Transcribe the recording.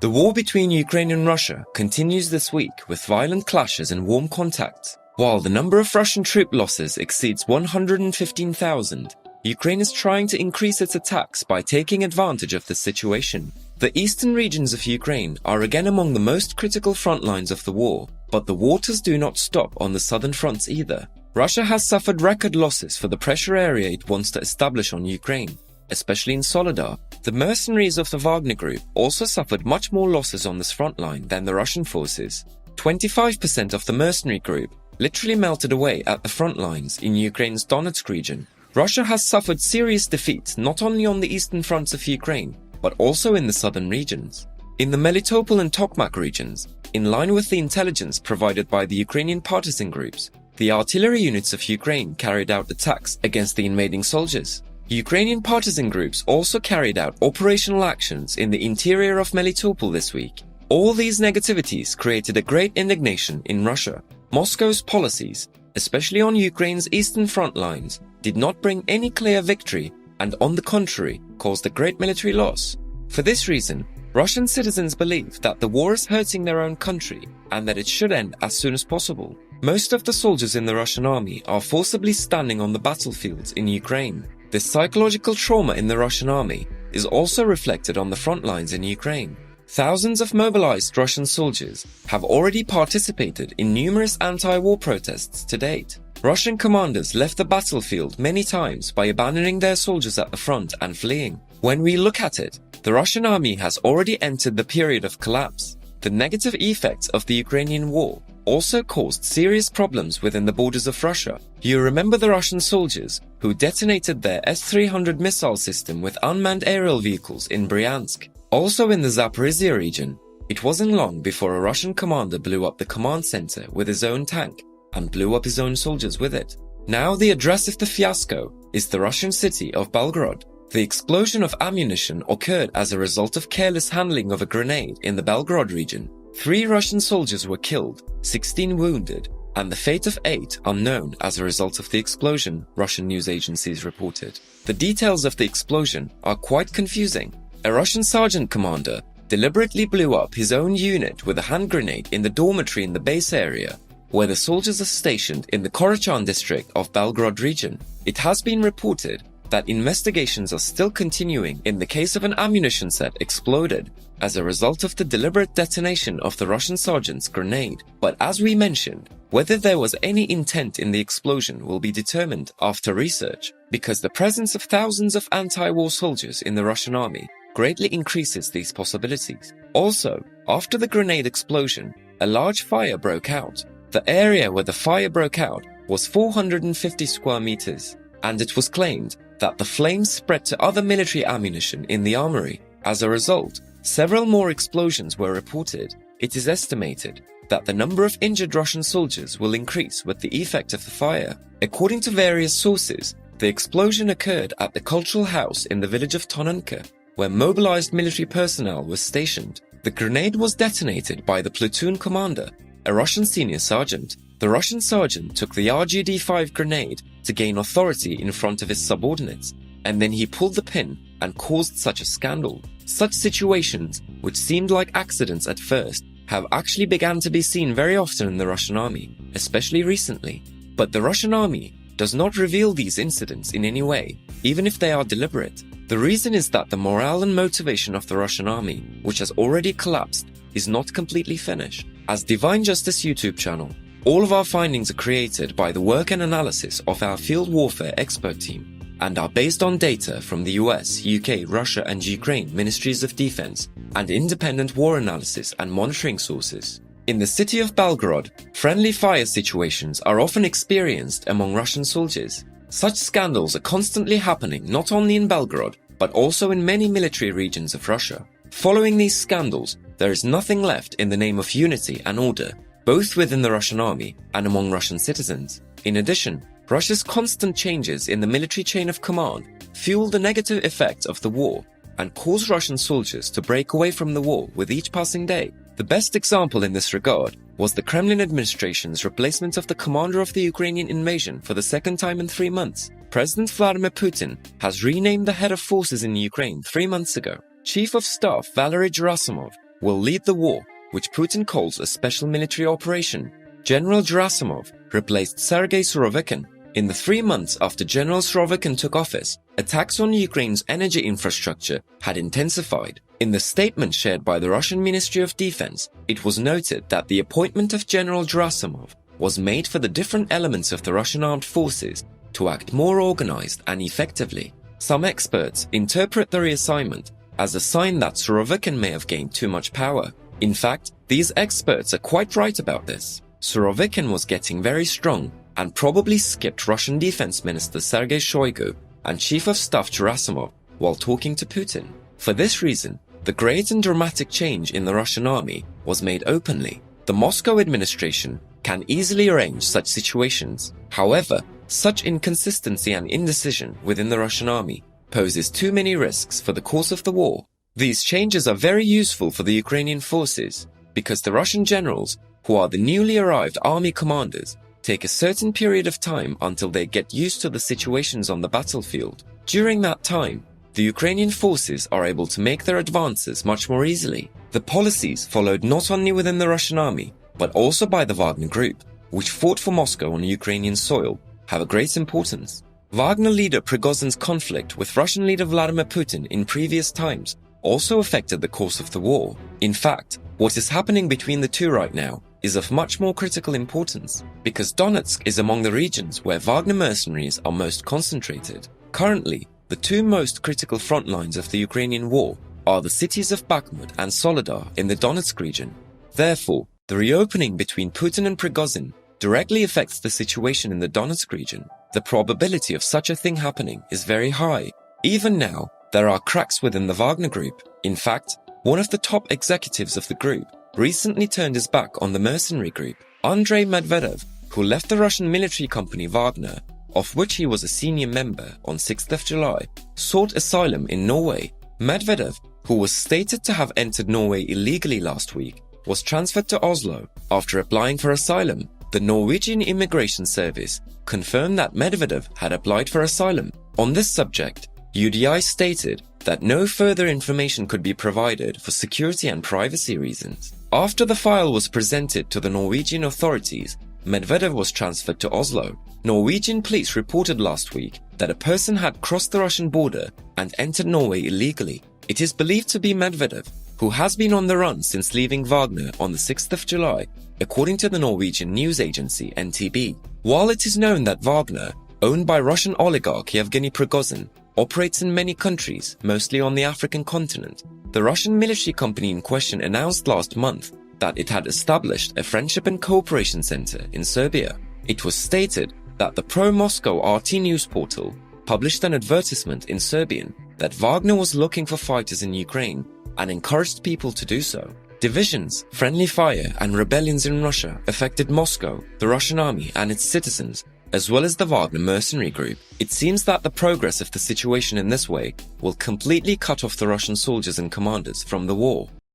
The war between Ukraine and Russia continues this week with violent clashes and warm contacts. While the number of Russian troop losses exceeds 115,000, Ukraine is trying to increase its attacks by taking advantage of this situation. The eastern regions of Ukraine are again among the most critical front lines of the war, but the waters do not stop on the southern fronts either. Russia has suffered record losses for the pressure area it wants to establish on Ukraine, especially in Soledar. The mercenaries of the Wagner Group also suffered much more losses on this front line than the Russian forces. 25% of the mercenary group literally melted away at the front lines in Ukraine's Donetsk region. Russia has suffered serious defeats not only on the eastern fronts of Ukraine, but also in the southern regions. In the Melitopol and Tokmak regions, in line with the intelligence provided by the Ukrainian partisan groups, the artillery units of Ukraine carried out attacks against the invading soldiers. Ukrainian partisan groups also carried out operational actions in the interior of Melitopol this week. All these negativities created a great indignation in Russia. Moscow's policies, especially on Ukraine's eastern front lines, did not bring any clear victory and, on the contrary, caused a great military loss. For this reason, Russian citizens believe that the war is hurting their own country and that it should end as soon as possible. Most of the soldiers in the Russian army are forcibly standing on the battlefields in Ukraine. This psychological trauma in the Russian army is also reflected on the front lines in Ukraine. Thousands of mobilized Russian soldiers have already participated in numerous anti-war protests to date. Russian commanders left the battlefield many times by abandoning their soldiers at the front and fleeing. When we look at it, the Russian army has already entered the period of collapse. The negative effects of the Ukrainian war also caused serious problems within the borders of Russia. You remember the Russian soldiers who detonated their S-300 missile system with unmanned aerial vehicles in Bryansk. Also in the Zaporizhia region, it wasn't long before a Russian commander blew up the command center with his own tank and blew up his own soldiers with it. Now the address of the fiasco is the Russian city of Belgorod. The explosion of ammunition occurred as a result of careless handling of a grenade in the Belgorod region. 3 Russian soldiers were killed, 16 wounded, and the fate of 8 unknown as a result of the explosion, Russian news agencies reported. The details of the explosion are quite confusing. A Russian sergeant commander deliberately blew up his own unit with a hand grenade in the dormitory in the base area, where the soldiers are stationed in the Korochan district of Belgorod region. It has been reported that investigations are still continuing in the case of an ammunition set exploded as a result of the deliberate detonation of the Russian sergeant's grenade. But as we mentioned, whether there was any intent in the explosion will be determined after research, because the presence of thousands of anti-war soldiers in the Russian army greatly increases these possibilities. Also, after the grenade explosion, a large fire broke out. The area where the fire broke out was 450 square meters, and it was claimed that the flames spread to other military ammunition in the armory. As a result, several more explosions were reported. It is estimated that the number of injured Russian soldiers will increase with the effect of the fire. According to various sources, the explosion occurred at the cultural house in the village of Tonenka, where mobilized military personnel was stationed. The grenade was detonated by the platoon commander, a Russian senior sergeant. The Russian sergeant took the RGD-5 grenade to gain authority in front of his subordinates, and then he pulled the pin and caused such a scandal. Such situations, which seemed like accidents at first, have actually begun to be seen very often in the Russian army, especially recently. But the Russian army does not reveal these incidents in any way, even if they are deliberate. The reason is that the morale and motivation of the Russian army, which has already collapsed, is not completely finished. As Divine Justice YouTube channel, all of our findings are created by the work and analysis of our field warfare expert team and are based on data from the US, UK, Russia and Ukraine Ministries of Defense and independent war analysis and monitoring sources. In the city of Belgorod, friendly fire situations are often experienced among Russian soldiers. Such scandals are constantly happening not only in Belgorod, but also in many military regions of Russia. Following these scandals, there is nothing left in the name of unity and order, both within the Russian army and among Russian citizens. In addition, Russia's constant changes in the military chain of command fuel the negative effects of the war and cause Russian soldiers to break away from the war with each passing day. The best example in this regard was the Kremlin administration's replacement of the commander of the Ukrainian invasion for the second time in 3 months. President Vladimir Putin has renamed the head of forces in Ukraine 3 months ago. Chief of Staff Valery Gerasimov will lead the war, which Putin calls a special military operation. General Gerasimov replaced Sergei Surovikin. In the 3 months after General Surovikin took office, attacks on Ukraine's energy infrastructure had intensified. In the statement shared by the Russian Ministry of Defense, it was noted that the appointment of General Gerasimov was made for the different elements of the Russian armed forces to act more organized and effectively. Some experts interpret the reassignment as a sign that Surovikin may have gained too much power. In fact, these experts are quite right about this. Surovikin was getting very strong and probably skipped Russian Defense Minister Sergei Shoigu and Chief of Staff Gerasimov while talking to Putin. For this reason, the great and dramatic change in the Russian army was made openly. The Moscow administration can easily arrange such situations. However, such inconsistency and indecision within the Russian army poses too many risks for the course of the war. These changes are very useful for the Ukrainian forces because the Russian generals, who are the newly arrived army commanders, take a certain period of time until they get used to the situations on the battlefield. During that time, the Ukrainian forces are able to make their advances much more easily. The policies followed not only within the Russian army, but also by the Wagner Group, which fought for Moscow on Ukrainian soil, have a great importance. Wagner leader Prigozhin's conflict with Russian leader Vladimir Putin in previous times also affected the course of the war. In fact, what is happening between the two right now is of much more critical importance, because Donetsk is among the regions where Wagner mercenaries are most concentrated. Currently, the two most critical front lines of the Ukrainian war are the cities of Bakhmut and Soledar in the Donetsk region. Therefore, the reopening between Putin and Prigozhin directly affects the situation in the Donetsk region. The probability of such a thing happening is very high. Even now, there are cracks within the Wagner Group. In fact, one of the top executives of the group recently turned his back on the mercenary group. Andrei Medvedev, who left the Russian military company Wagner, of which he was a senior member on 6th of July, sought asylum in Norway. Medvedev, who was stated to have entered Norway illegally last week, was transferred to Oslo after applying for asylum. The Norwegian Immigration Service confirmed that Medvedev had applied for asylum. On this subject, UDI stated that no further information could be provided for security and privacy reasons. After the file was presented to the Norwegian authorities, Medvedev was transferred to Oslo. Norwegian police reported last week that a person had crossed the Russian border and entered Norway illegally. It is believed to be Medvedev, who has been on the run since leaving Wagner on the 6th of July, according to the Norwegian news agency NTB. While it is known that Wagner, owned by Russian oligarch Yevgeny Prigozhin, operates in many countries, mostly on the African continent, the Russian military company in question announced last month that it had established a friendship and cooperation center in Serbia. It was stated that the pro-Moscow RT news portal published an advertisement in Serbian that Wagner was looking for fighters in Ukraine and encouraged people to do so. Divisions, friendly fire, and rebellions in Russia affected Moscow, the Russian army, and its citizens, as well as the Wagner mercenary group. It seems that the progress of the situation in this way will completely cut off the Russian soldiers and commanders from the war.